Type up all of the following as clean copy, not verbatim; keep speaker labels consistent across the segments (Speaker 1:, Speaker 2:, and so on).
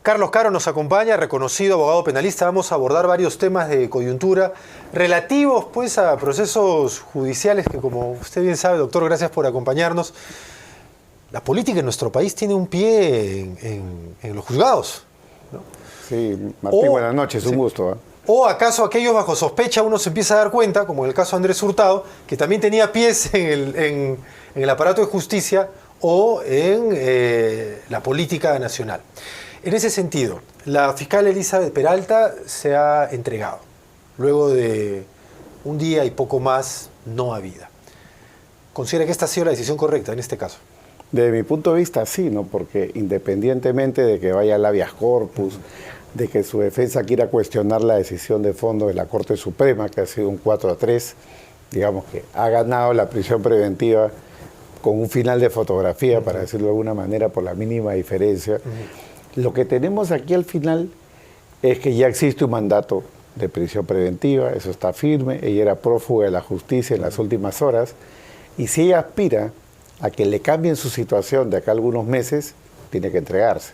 Speaker 1: Carlos Caro nos acompaña, reconocido abogado penalista. Vamos a abordar varios temas de coyuntura relativos pues a procesos judiciales que, como usted bien sabe, doctor, gracias por acompañarnos. La política en nuestro país tiene un pie en los juzgados, ¿no?
Speaker 2: Sí, Martín, buenas noches, un gusto.
Speaker 1: ¿O acaso aquellos bajo sospecha uno se empieza a dar cuenta, como en el caso de Andrés Hurtado, que también tenía pies en el aparato de justicia o en la política nacional? En ese sentido, la fiscal Elizabeth Peralta se ha entregado, luego de un día y poco más no habida. ¿Considera que esta ha sido la decisión correcta en este caso?
Speaker 2: Desde mi punto de vista, sí, ¿no? Porque independientemente de que vaya al habeas corpus, de que su defensa quiera cuestionar la decisión de fondo de la Corte Suprema, que ha sido un 4-3, digamos que ha ganado la prisión preventiva con un final de fotografía, para decirlo de alguna manera, por la mínima diferencia. Lo que tenemos aquí al final es que ya existe un mandato de prisión preventiva, eso está firme, ella era prófuga de la justicia en las últimas horas, y si ella aspira a que le cambien su situación de acá a algunos meses, tiene que entregarse,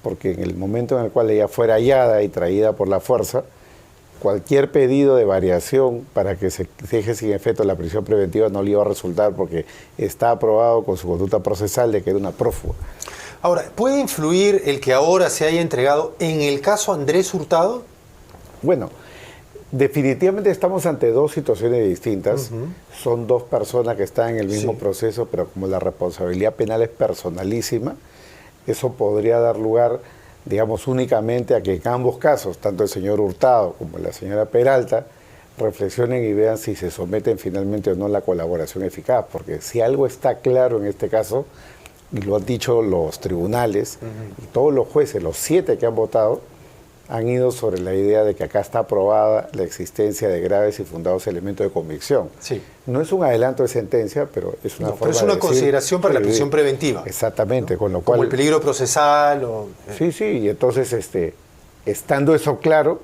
Speaker 2: porque en el momento en el cual ella fuera hallada y traída por la fuerza, cualquier pedido de variación para que se deje sin efecto la prisión preventiva no le iba a resultar, porque está aprobado con su conducta procesal de que era una prófuga.
Speaker 1: Ahora, ¿puede influir el que ahora se haya entregado en el caso Andrés Hurtado?
Speaker 2: Bueno, definitivamente estamos ante dos situaciones distintas. Son dos personas que están en el mismo proceso, pero como la responsabilidad penal es personalísima, eso podría dar lugar, digamos, únicamente a que en ambos casos, tanto el señor Hurtado como la señora Peralta, reflexionen y vean si se someten finalmente o no a la colaboración eficaz, porque si algo está claro en este caso, y lo han dicho los tribunales y todos los jueces, los 7 que han votado, han ido sobre la idea de que acá está aprobada la existencia de graves y fundados elementos de convicción.
Speaker 1: Sí.
Speaker 2: No es un adelanto de sentencia, pero es una forma
Speaker 1: pero es una
Speaker 2: de decir,
Speaker 1: consideración para la prisión preventiva.
Speaker 2: Exactamente,
Speaker 1: ¿no?
Speaker 2: con lo cual...
Speaker 1: Como el peligro procesal.
Speaker 2: Sí, y entonces, estando eso claro,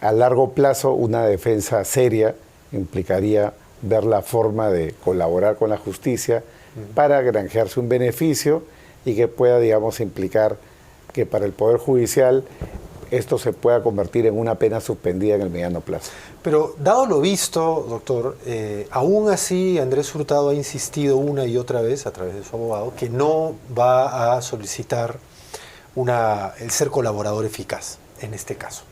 Speaker 2: a largo plazo una defensa seria implicaría ver la forma de colaborar con la justicia para granjearse un beneficio y que pueda, digamos, implicar que para el Poder Judicial esto se pueda convertir en una pena suspendida en el mediano plazo.
Speaker 1: Pero dado lo visto, doctor, aún así Andrés Hurtado ha insistido una y otra vez, a través de su abogado, que no va a solicitar el ser colaborador eficaz en este caso.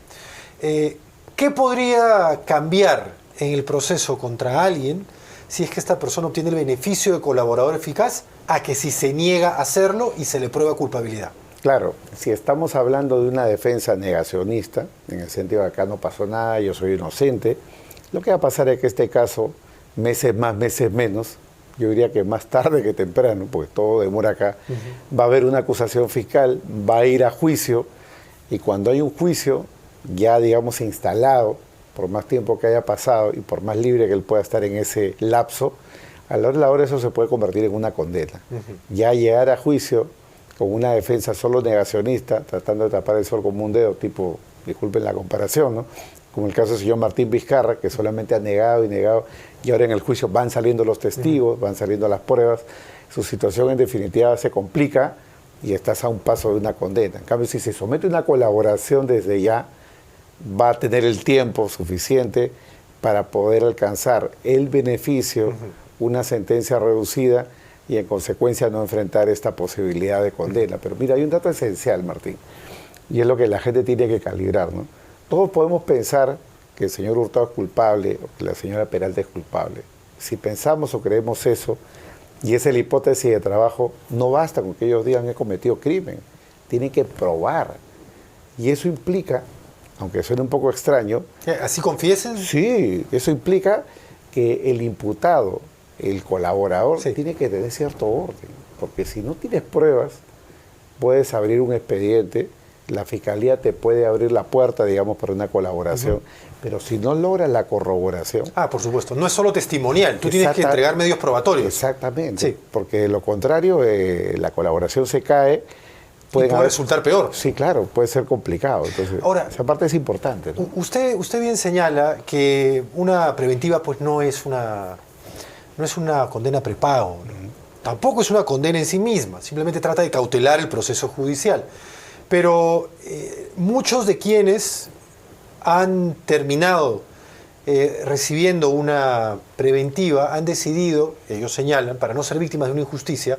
Speaker 1: ¿Qué podría cambiar en el proceso contra alguien si es que esta persona obtiene el beneficio de colaborador eficaz a que si se niega a hacerlo y se le prueba culpabilidad?
Speaker 2: Claro, si estamos hablando de una defensa negacionista, en el sentido de acá no pasó nada, yo soy inocente, lo que va a pasar es que este caso, meses más, meses menos, yo diría que más tarde que temprano, porque todo demora acá, va a haber una acusación fiscal, va a ir a juicio, y cuando hay un juicio ya, digamos, instalado, por más tiempo que haya pasado y por más libre que él pueda estar en ese lapso, a la hora de la hora eso se puede convertir en una condena. Ya llegar a juicio con una defensa solo negacionista, tratando de tapar el sol como un dedo, tipo, disculpen la comparación, ¿no? Como el caso del señor Martín Vizcarra, que solamente ha negado y negado, y ahora en el juicio van saliendo los testigos, van saliendo las pruebas, su situación en definitiva se complica y estás a un paso de una condena. En cambio, si se somete a una colaboración desde ya, va a tener el tiempo suficiente para poder alcanzar el beneficio, una sentencia reducida, y en consecuencia no enfrentar esta posibilidad de condena. Pero mira, hay un dato esencial, Martín, y es lo que la gente tiene que calibrar, ¿no? Todos podemos pensar que el señor Hurtado es culpable o que la señora Peralta es culpable. Si pensamos o creemos eso, y esa es la hipótesis de trabajo, no basta con que ellos digan que he cometido crimen, tienen que probar. Y eso implica, aunque suene un poco extraño...
Speaker 1: ¿Así confiesen?
Speaker 2: Sí, eso implica que el imputado, el colaborador, tiene que tener cierto orden, porque si no tienes pruebas, puedes abrir un expediente, la fiscalía te puede abrir la puerta, digamos, para una colaboración, pero si no logras la corroboración...
Speaker 1: Ah, por supuesto, no es solo testimonial, tú tienes que entregar medios probatorios.
Speaker 2: Exactamente, porque de lo contrario, la colaboración se cae.
Speaker 1: Puede resultar peor.
Speaker 2: Sí, claro, puede ser complicado. Entonces,
Speaker 1: ahora,
Speaker 2: esa parte es importante, ¿no?
Speaker 1: Usted bien señala que una preventiva pues no es una condena prepago, ¿no? Tampoco es una condena en sí misma, simplemente trata de cautelar el proceso judicial. Pero muchos de quienes han terminado recibiendo una preventiva han decidido, ellos señalan, para no ser víctimas de una injusticia,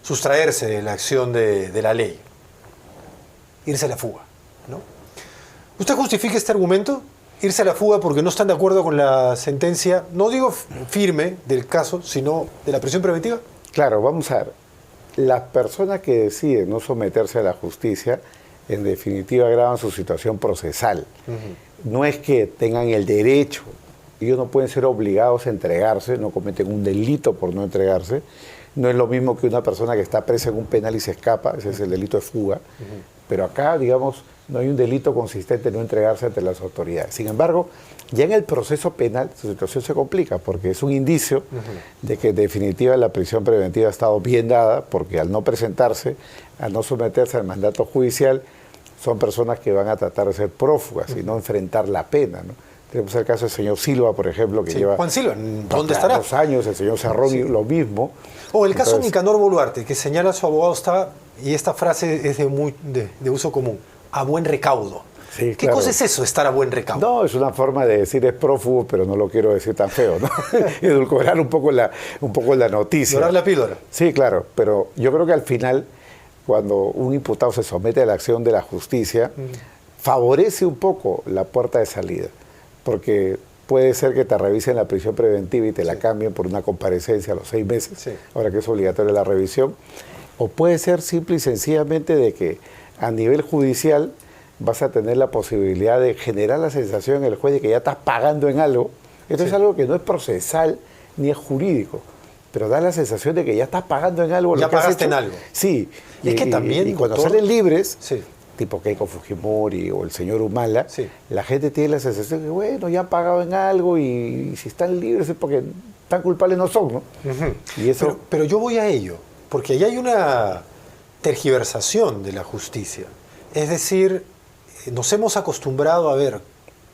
Speaker 1: sustraerse de la acción de la ley, irse a la fuga, ¿no? ¿Usted justifica este argumento? Irse a la fuga porque no están de acuerdo con la sentencia, no digo firme del caso, sino de la prisión preventiva.
Speaker 2: Claro, vamos a ver. Las personas que deciden no someterse a la justicia, en definitiva agravan su situación procesal. No es que tengan el derecho, ellos no pueden ser obligados a entregarse, no cometen un delito por no entregarse. No es lo mismo que una persona que está presa en un penal y se escapa, ese es el delito de fuga. Pero acá, digamos, no hay un delito consistente en no entregarse ante las autoridades. Sin embargo, ya en el proceso penal su situación se complica porque es un indicio de que en definitiva la prisión preventiva ha estado bien dada, porque al no presentarse, al no someterse al mandato judicial, son personas que van a tratar de ser prófugas y no enfrentar la pena, ¿no? Tenemos el caso del señor Silva, por ejemplo, que lleva
Speaker 1: Juan Silva, ¿dónde estará?
Speaker 2: 2 años, el señor Cerroni, lo mismo.
Speaker 1: O el caso de Nicanor Boluarte, que señala a su abogado, está, y esta frase es de uso común, a buen recaudo.
Speaker 2: Sí,
Speaker 1: ¿Qué cosa es eso, estar a buen recaudo?
Speaker 2: No, es una forma de decir es prófugo, pero no lo quiero decir tan feo, ¿no? Edulcorar un poco la noticia.
Speaker 1: Dorar la píldora.
Speaker 2: Sí, claro, pero yo creo que al final, cuando un imputado se somete a la acción de la justicia, favorece un poco la puerta de salida, porque puede ser que te revisen la prisión preventiva y te la cambien por una comparecencia a los 6 meses, ahora que es obligatoria la revisión, o puede ser simple y sencillamente de que a nivel judicial vas a tener la posibilidad de generar la sensación en el juez de que ya estás pagando en algo. Esto es algo que no es procesal ni es jurídico, pero da la sensación de que ya estás pagando en algo.
Speaker 1: Ya pagaste en algo.
Speaker 2: Sí.
Speaker 1: Es que también,
Speaker 2: y cuando
Speaker 1: doctor,
Speaker 2: salen libres, tipo Keiko Fujimori o el señor Humala, la gente tiene la sensación de que, bueno, ya han pagado en algo y si están libres es porque tan culpables no son, ¿no? Y eso...
Speaker 1: pero yo voy a ello, porque ahí hay una tergiversación de la justicia. Es decir, nos hemos acostumbrado a ver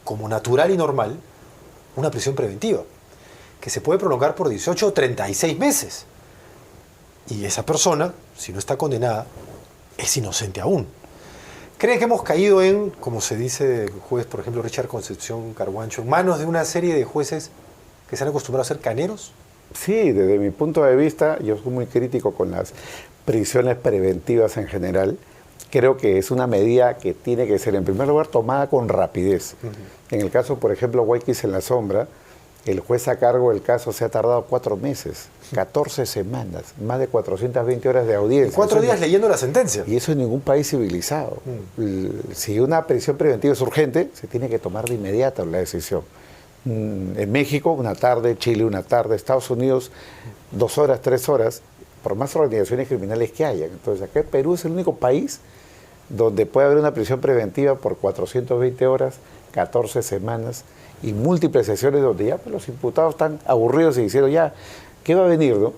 Speaker 1: como natural y normal una prisión preventiva, que se puede prolongar por 18 o 36 meses. Y esa persona, si no está condenada, es inocente aún. ¿Cree que hemos caído en, como se dice el juez, por ejemplo, Richard Concepción Carhuancho, en manos de una serie de jueces que se han acostumbrado a ser caneros?
Speaker 2: Sí, desde mi punto de vista, yo soy muy crítico con las prisiones preventivas en general. Creo que es una medida que tiene que ser, en primer lugar, tomada con rapidez. En el caso, por ejemplo, Guayquis en la sombra, el juez a cargo del caso se ha tardado 4 meses, 14 semanas, más de 420 horas de audiencia.
Speaker 1: 4 días leyendo la sentencia.
Speaker 2: Y eso en ningún país civilizado. Si una prisión preventiva es urgente, se tiene que tomar de inmediato la decisión. En México, una tarde, Chile, una tarde, Estados Unidos, 2 horas, 3 horas, por más organizaciones criminales que hayan. Entonces, acá Perú es el único país donde puede haber una prisión preventiva por 420 horas, 14 semanas y múltiples sesiones donde ya pues, los imputados están aburridos y diciendo ya, ¿qué va a venir, no?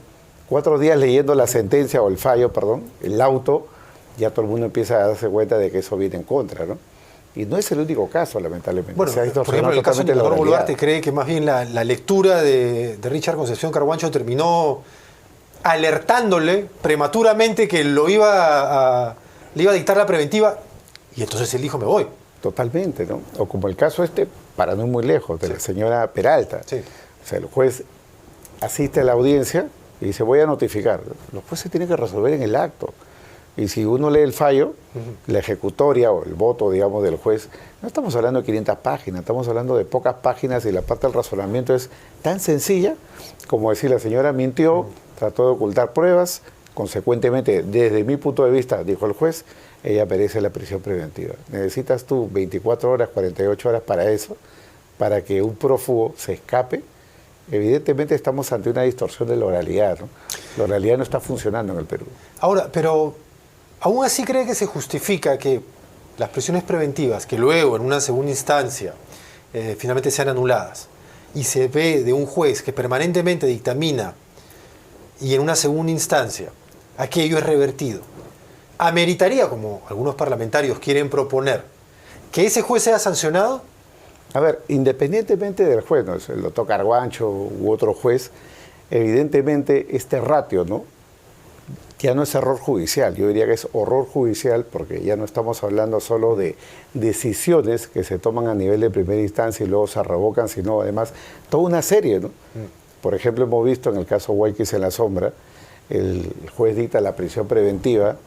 Speaker 2: 4 días leyendo la sentencia o el fallo, perdón, el auto, ya todo el mundo empieza a darse cuenta de que eso viene en contra, ¿no? Y no es el único caso, lamentablemente.
Speaker 1: Bueno, por ejemplo, en el caso de Nicanor Boluarte, ¿cree que más bien la lectura de Richard Concepción Carhuancho terminó alertándole prematuramente que le iba a dictar la preventiva y entonces él dijo, me voy?
Speaker 2: Totalmente, ¿no? O como el caso para no ir muy lejos, de la señora Peralta. O sea, el juez asiste a la audiencia y dice, voy a notificar. Los jueces tienen que resolver en el acto. Y si uno lee el fallo, la ejecutoria o el voto, digamos, del juez, no estamos hablando de 500 páginas, estamos hablando de pocas páginas y la parte del razonamiento es tan sencilla como decir, la señora mintió, trató de ocultar pruebas, consecuentemente, desde mi punto de vista, dijo el juez, ella merece la prisión preventiva. Necesitas tú 24 horas, 48 horas para eso, para que un prófugo se escape. Evidentemente estamos ante una distorsión de la oralidad, ¿no? La oralidad no está funcionando en el Perú.
Speaker 1: Ahora, pero ¿aún así cree que se justifica que las prisiones preventivas, que luego en una segunda instancia finalmente sean anuladas, y se ve de un juez que permanentemente dictamina y en una segunda instancia aquello es revertido, ameritaría, como algunos parlamentarios quieren proponer, que ese juez sea sancionado?
Speaker 2: A ver, independientemente del juez, ¿no? El doctor Carhuancho u otro juez, evidentemente este ratio, ¿no?, ya no es error judicial, yo diría que es horror judicial, porque ya no estamos hablando solo de decisiones que se toman a nivel de primera instancia y luego se revocan, sino además toda una serie, ¿no? Por ejemplo, hemos visto en el caso Guayquis en la sombra, el juez dicta la prisión preventiva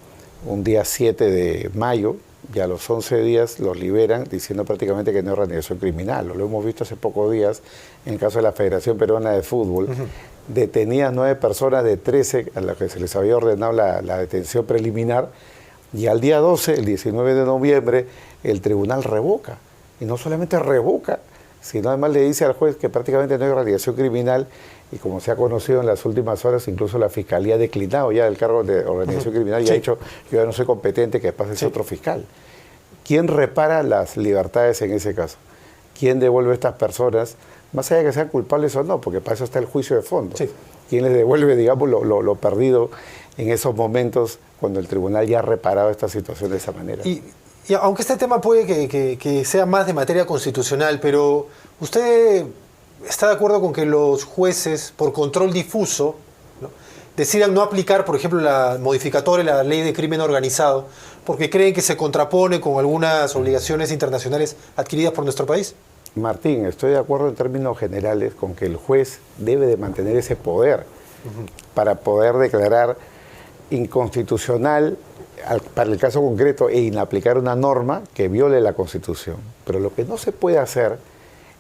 Speaker 2: un día 7 de mayo, y a los 11 días los liberan diciendo prácticamente que no es organización criminal. Lo hemos visto hace pocos días en el caso de la Federación Peruana de Fútbol. Detenidas 9 personas de 13 a las que se les había ordenado la detención preliminar, y al día 12, el 19 de noviembre, el tribunal revoca. Y no solamente revoca, sino además le dice al juez que prácticamente no hay organización criminal, y como se ha conocido en las últimas horas, incluso la Fiscalía ha declinado ya el cargo de organización criminal y ha dicho, yo ya no soy competente, que pase ese otro fiscal. ¿Quién repara las libertades en ese caso? ¿Quién devuelve a estas personas, más allá de que sean culpables o no? Porque para eso está el juicio de fondo. ¿Quién les devuelve, digamos, lo perdido en esos momentos cuando el tribunal ya ha reparado esta situación de esa manera?
Speaker 1: Y aunque este tema puede que sea más de materia constitucional, pero usted está de acuerdo con que los jueces, por control difuso, ¿no?, decidan no aplicar, por ejemplo, la modificatoria de la ley de crimen organizado, porque creen que se contrapone con algunas obligaciones internacionales adquiridas por nuestro país?
Speaker 2: Martín, estoy de acuerdo en términos generales con que el juez debe de mantener ese poder para poder declarar inconstitucional para el caso concreto e inaplicar una norma que viole la Constitución. Pero lo que no se puede hacer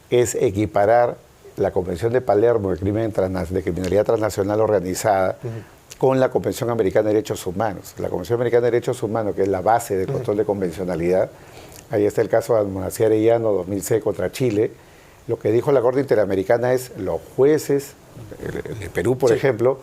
Speaker 2: es equiparar la Convención de Palermo de criminalidad transnacional organizada con la Convención Americana de Derechos Humanos. La Convención Americana de Derechos Humanos, que es la base del control de convencionalidad, ahí está el caso de Almonacía Arellano 2006 contra Chile. Lo que dijo la Corte Interamericana es los jueces, el Perú por ejemplo,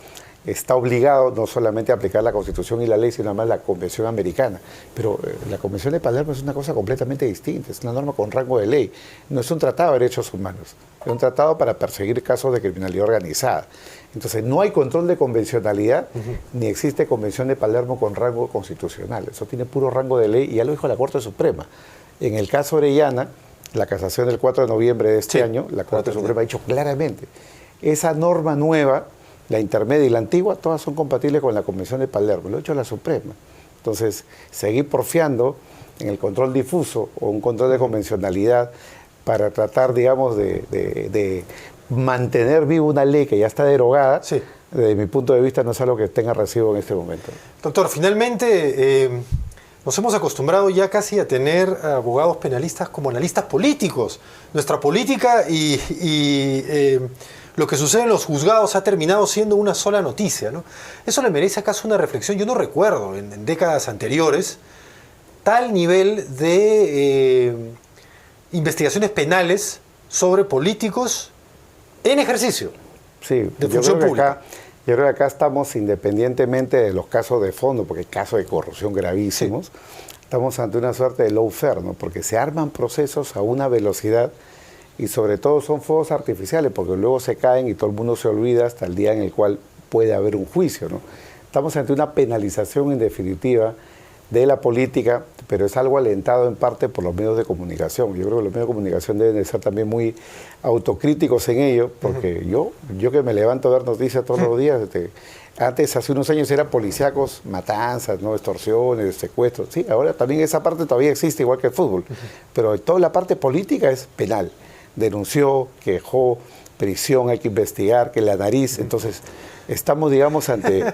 Speaker 2: está obligado no solamente a aplicar la Constitución y la ley, sino además la Convención Americana. Pero la Convención de Palermo es una cosa completamente distinta, es una norma con rango de ley. No es un tratado de derechos humanos, es un tratado para perseguir casos de criminalidad organizada. Entonces no hay control de convencionalidad, ni existe Convención de Palermo con rango constitucional. Eso tiene puro rango de ley y ya lo dijo la Corte Suprema. En el caso Orellana, la casación del 4 de noviembre de este año, la Corte Suprema ha dicho claramente, esa norma nueva, la intermedia y la antigua, todas son compatibles con la Convención de Palermo, lo ha hecho la Suprema. Entonces, seguir porfiando en el control difuso o un control de convencionalidad para tratar, digamos, de mantener viva una ley que ya está derogada, desde mi punto de vista no es algo que tenga recibo en este momento.
Speaker 1: Doctor, finalmente nos hemos acostumbrado ya casi a tener abogados penalistas como analistas políticos. Nuestra política y lo que sucede en los juzgados ha terminado siendo una sola noticia, ¿no? Eso le merece acaso una reflexión. Yo no recuerdo en décadas anteriores tal nivel de investigaciones penales sobre políticos en ejercicio de función pública.
Speaker 2: Yo creo que acá estamos, independientemente de los casos de fondo, porque hay casos de corrupción gravísimos, estamos ante una suerte de lawfare, ¿no? Porque se arman procesos a una velocidad y sobre todo son fuegos artificiales, porque luego se caen y todo el mundo se olvida hasta el día en el cual puede haber un juicio, ¿no? Estamos ante una penalización en definitiva de la política, pero es algo alentado en parte por los medios de comunicación. Yo creo que los medios de comunicación deben de ser también muy autocríticos en ello, porque yo que me levanto a ver noticias todos los días, antes, hace unos años, eran policíacos, matanzas, ¿no?, extorsiones, secuestros. Sí, ahora también esa parte todavía existe, igual que el fútbol, pero toda la parte política es penal. Denunció, quejó, prisión, hay que investigar, que la nariz. Entonces, estamos, digamos, ante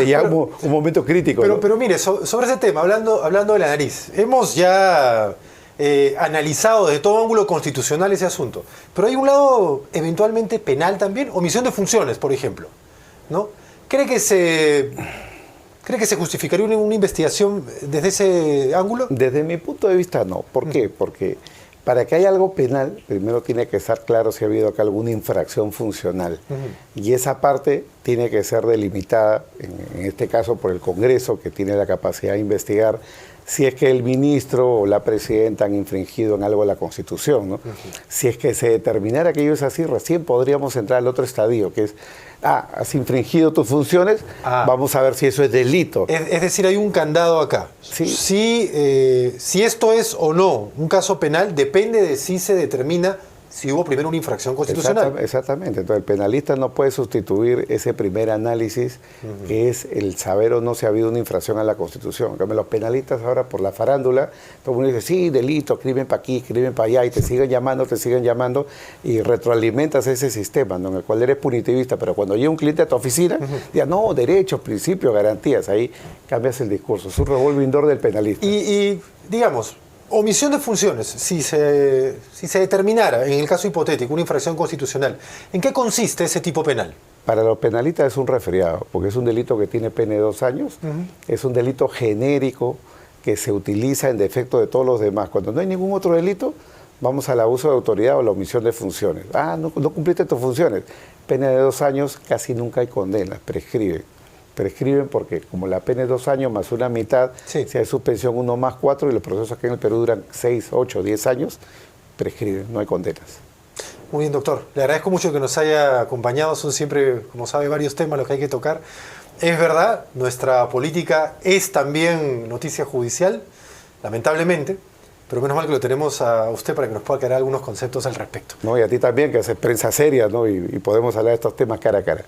Speaker 2: ya un momento crítico.
Speaker 1: Pero mire, sobre ese tema, hablando de la nariz, hemos ya analizado desde todo ángulo constitucional ese asunto. Pero hay un lado eventualmente penal también, omisión de funciones, por ejemplo, ¿no? ¿Cree que se justificaría una investigación desde ese ángulo?
Speaker 2: Desde mi punto de vista, no. ¿Por qué? Porque para que haya algo penal, primero tiene que estar claro si ha habido acá alguna infracción funcional. Y esa parte tiene que ser delimitada, en este caso por el Congreso, que tiene la capacidad de investigar si es que el ministro o la presidenta han infringido en algo la Constitución, ¿no? Si es que se determinara que ello es así, recién podríamos entrar al otro estadio, que es, has infringido tus funciones, vamos a ver si eso es delito.
Speaker 1: Es decir, hay un candado acá.
Speaker 2: Sí.
Speaker 1: Si esto es o no un caso penal, depende de si se determina si hubo primero una infracción constitucional.
Speaker 2: Exactamente. Entonces el penalista no puede sustituir ese primer análisis que es el saber o no si ha habido una infracción a la Constitución. En cambio, los penalistas ahora por la farándula, todo el mundo dice, sí, delito, crimen para aquí, crimen para allá, y te siguen llamando y retroalimentas ese sistema, ¿no? En el cual eres punitivista, pero cuando llega un cliente a tu oficina, ya no, derechos, principios, garantías, ahí cambias el discurso. Es un revolving door del penalista.
Speaker 1: Y digamos, omisión de funciones, si se determinara, en el caso hipotético, una infracción constitucional, ¿en qué consiste ese tipo penal?
Speaker 2: Para los penalistas es un resfriado, porque es un delito que tiene pena de 2 años, es un delito genérico que se utiliza en defecto de todos los demás. Cuando no hay ningún otro delito, vamos al abuso de autoridad o la omisión de funciones. Ah, no cumpliste tus funciones. Pena de 2 años, casi nunca hay condenas, prescriben porque como la pena es 2 años más una mitad,
Speaker 1: sí,
Speaker 2: si hay suspensión 1 más 4 y los procesos aquí en el Perú duran 6, 8, 10 años, prescriben, no hay condenas.
Speaker 1: Muy bien, doctor. Le agradezco mucho que nos haya acompañado. Son siempre, como sabe, varios temas los que hay que tocar. Es verdad, nuestra política es también noticia judicial, lamentablemente, pero menos mal que lo tenemos a usted para que nos pueda aclarar algunos conceptos al respecto.
Speaker 2: No, y a ti también, que haces prensa seria, ¿no? Y podemos hablar de estos temas cara a cara.